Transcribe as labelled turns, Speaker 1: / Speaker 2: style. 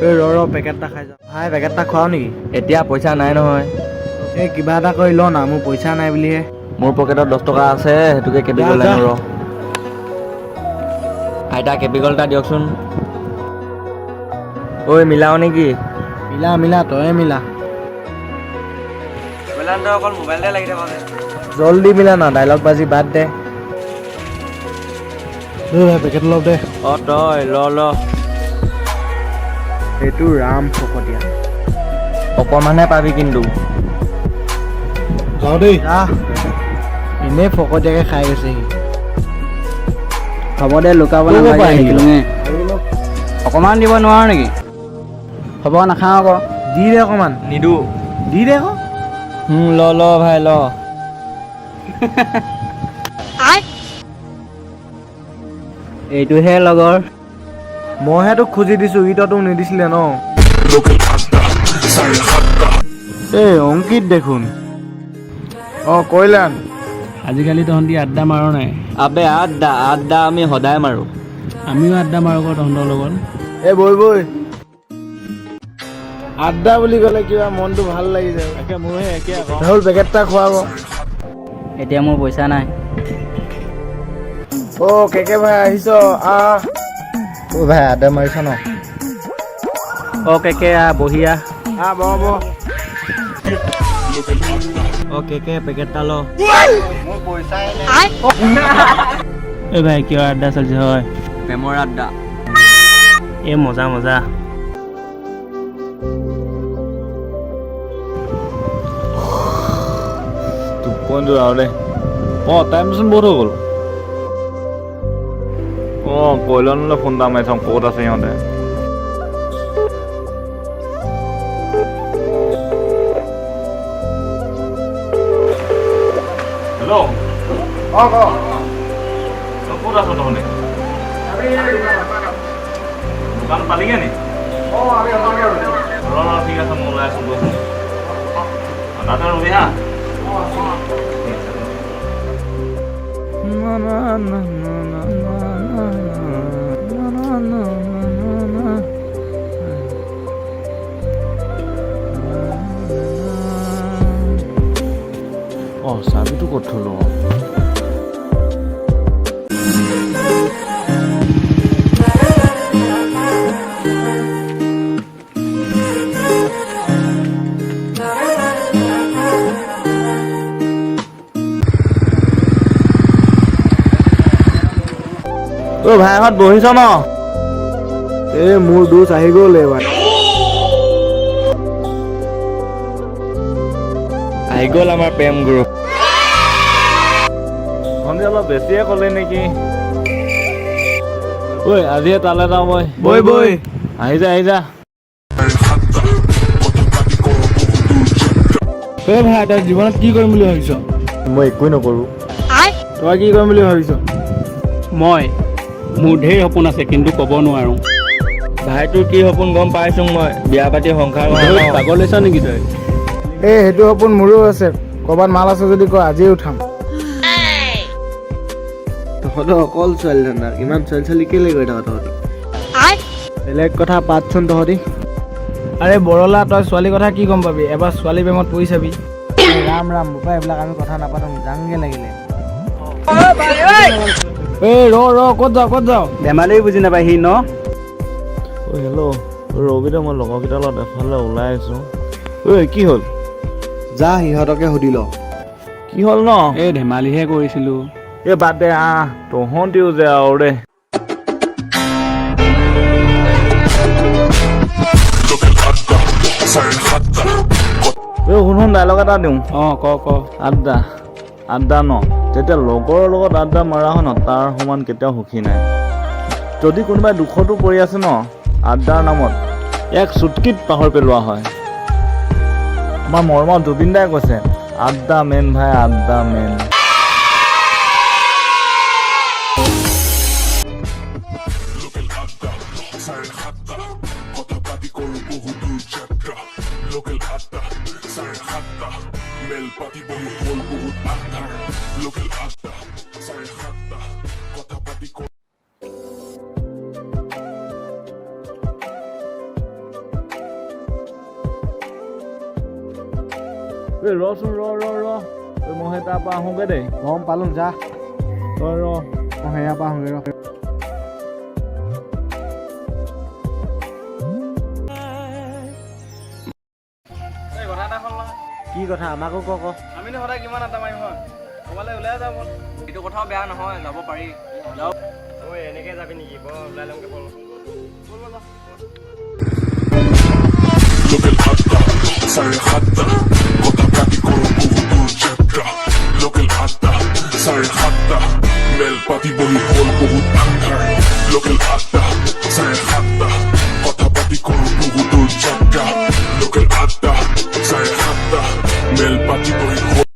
Speaker 1: এই ৰ পেকেট এটা খাই যাওঁ। ভাই পেকেট এটা খোৱাও নেকি?
Speaker 2: এতিয়া পইচা নাই নহয়।
Speaker 1: এই কিবা এটা কৰি ল না, মোৰ পইচা নাই বুলিহে।
Speaker 2: মোৰ পকেটত 10 টকা আছে, সেইটোকে কেপিকল আনো ৰ। আইতা কেপিকল এটা দিয়কচোন। ঐ মিলাও নেকি?
Speaker 1: মিলা তয়ে মিলা।
Speaker 2: অকল মোবাইলতে লাগি থাক।
Speaker 1: জল্দি মিলা না, ডাইলগ বাজি বাদ দে। ভাই পেকেট অলপ দে।
Speaker 2: তই ল
Speaker 1: সেইটো ৰাম ফকতীয়া।
Speaker 2: অকণমানহে পাবি কিন্তু।
Speaker 1: যাওঁ দেই। এনেই ফকতীয়াকে খাই গৈছে সি।
Speaker 2: হ'ব দে, লুকাব নালাগে। অকণমান দিব নোৱাৰ নেকি? হ'ব নাখাওঁ আকৌ।
Speaker 1: দি দে অকণমান।
Speaker 2: নিদো।
Speaker 1: দি দে আকৌ।
Speaker 2: ল ভাই ল। এইটোহে লগৰ।
Speaker 1: মইহে তোক খুজি দিছো, ই তোক নিদিছিলে ন। এই অংকিত দেখোন। কৈলান।
Speaker 3: আজিকালি তহঁতি আড্ডা মাৰ নাই?
Speaker 2: আবে আড্ডা আমি সদায় মাৰো।
Speaker 3: আমিও আড্ডা মাৰো আকৌ তহঁতৰ লগত।
Speaker 1: বৈ আড্ডা বুলি ক'লে কিবা মনটো ভাল লাগি যায়।
Speaker 3: তাকে মোৰহে একে আকৌ।
Speaker 1: ৰাহুল পেকেট এটা খুৱাব।
Speaker 2: এতিয়া মোৰ পইচা নাই।
Speaker 1: কেকে ভাই আহিছ? ভাই আড্ডা মাৰিছ ন?
Speaker 2: কেকে বহিয়া।
Speaker 1: বহ।
Speaker 2: কেকে পেকেট এটা ল।
Speaker 1: মোৰ পইচাই
Speaker 3: এই ভাই কিয় আড্ডা চলিছে হয়?
Speaker 2: প্ৰেমৰ আড্ডা।
Speaker 3: এই মজা।
Speaker 4: টোপনিটো আৰু দে। টাইমচোন বহুত হৈ গ'ল। কৈলনলৈ ফোন এটা মাৰি চাওঁ, ক'ত আছে সিহঁতে। হেল্ল'। ক'ত আছ তহঁতে? দোকান পালিগে নি? ৰ ঠিক আছে, মই ওলাই আছো গৈছো। তাতে ৰবি হা। চাবিটো ক'ত থলো?
Speaker 1: ভাইহঁত বহিছ ন? মোৰ দুচ আহি গ'ল এইবাৰ।
Speaker 2: আহি গ'ল আমাৰ প্ৰেম গুৰু।
Speaker 4: ভণ্টি অলপ বেছিয়ে ক'লে নেকি? আজিহে তালৈ যাওঁ মই।
Speaker 1: বৈ।
Speaker 4: আহি যা।
Speaker 1: ভাই তই জীৱনত কি কৰিম বুলি ভাবিছ?
Speaker 4: মই একোৱেই নকৰোঁ।
Speaker 1: তই কি কৰিম বুলি ভাবিছ?
Speaker 3: মোৰ ঢেৰ সপোন আছে কিন্তু ক'ব নোৱাৰো।
Speaker 2: ভাইটোৰ কি সপোন গম পাইছো মই। বিয়া পাতি সংসাৰ কৰা।
Speaker 3: পাগল লৈছ নেকি তই?
Speaker 1: সেইটো সপোন মোৰো আছে। ক'ৰবাত মাল আছে যদি কয়, আজিয়ে উঠাম। তহঁতৰ অকল ছোৱালী ধান্দা। ইমান ছোৱালী কেলে গৈ থাক তহঁতি? বেলেগ কথা পাতচোন তহঁতি। আৰে বৰলা, তই ছোৱালীৰ কথা কি গম পাবি? এবাৰ ছোৱালী প্ৰেমত পৰি চাবি। ৰাম বোপা, এইবিলাক আমি কথা নাপাতো, যাংগে লাগিলে। ৰ ক'ত যাওঁ?
Speaker 3: ধেমালি বুজি নাপায় সি ন?
Speaker 4: হেল্ল'। ৰবিদা, মই লগৰকেইটাৰ লগত এফালে ওলাই আহিছোঁ। কি হ'ল?
Speaker 1: যা সিহঁতকে সুধি ল।
Speaker 4: কি হ'ল ন?
Speaker 3: এই ধেমালিহে কৰিছিলো।
Speaker 4: বাদ দে, তহঁতিও যে আৰু দে। শুন ডাইলগ এটা দিওঁ।
Speaker 3: ক।
Speaker 4: আড্ডা ন, যেতিয়া লগৰৰ লগত আড্ডা মৰা হয় ন, তাৰ সমান কেতিয়াও সুখী নাই। যদি কোনোবাই দুখতো পৰি আছে ন, আড্ডাৰ নামত এক চুটকিত পাহৰ পেলোৱা হয়। আমাৰ মৰমৰ জুবিন দাই কৈছে, আড্ডা মেন ভাই, আড্ডা মেন। ঐ ৰচোন ৰ মই সেই তাৰপৰা আহোঁগৈ দেই
Speaker 1: গম পালোঁ যা
Speaker 4: তই ৰ
Speaker 1: মই সেয়াৰ পৰা আহোঁগৈ ৰ
Speaker 3: কথা এটা হ'ল নহয়
Speaker 1: কি কথা আমাকো ক
Speaker 3: আমিনো সদায় কিমান আড্ডা মাৰিম হয় ক'ৰবালৈ ওলাই যাব এইটো কথাও বেয়া নহয় যাব পাৰি যাওক ঐ এনেকৈ যাবি নেকি বৰ ওলাই ল'মগৈ বল
Speaker 5: Lo que el hasta, sale hasta, কথা পাতি কৰো বহুত জাগা Lo que el hasta, sale hasta, মেল পাতি বহি হ'ল বহুত আন্ধাৰ Lo que el hasta, sale hasta, কথা পাতি কৰো বহুত জাগা Lo que el hasta, sale hasta, মেল পাতি বহি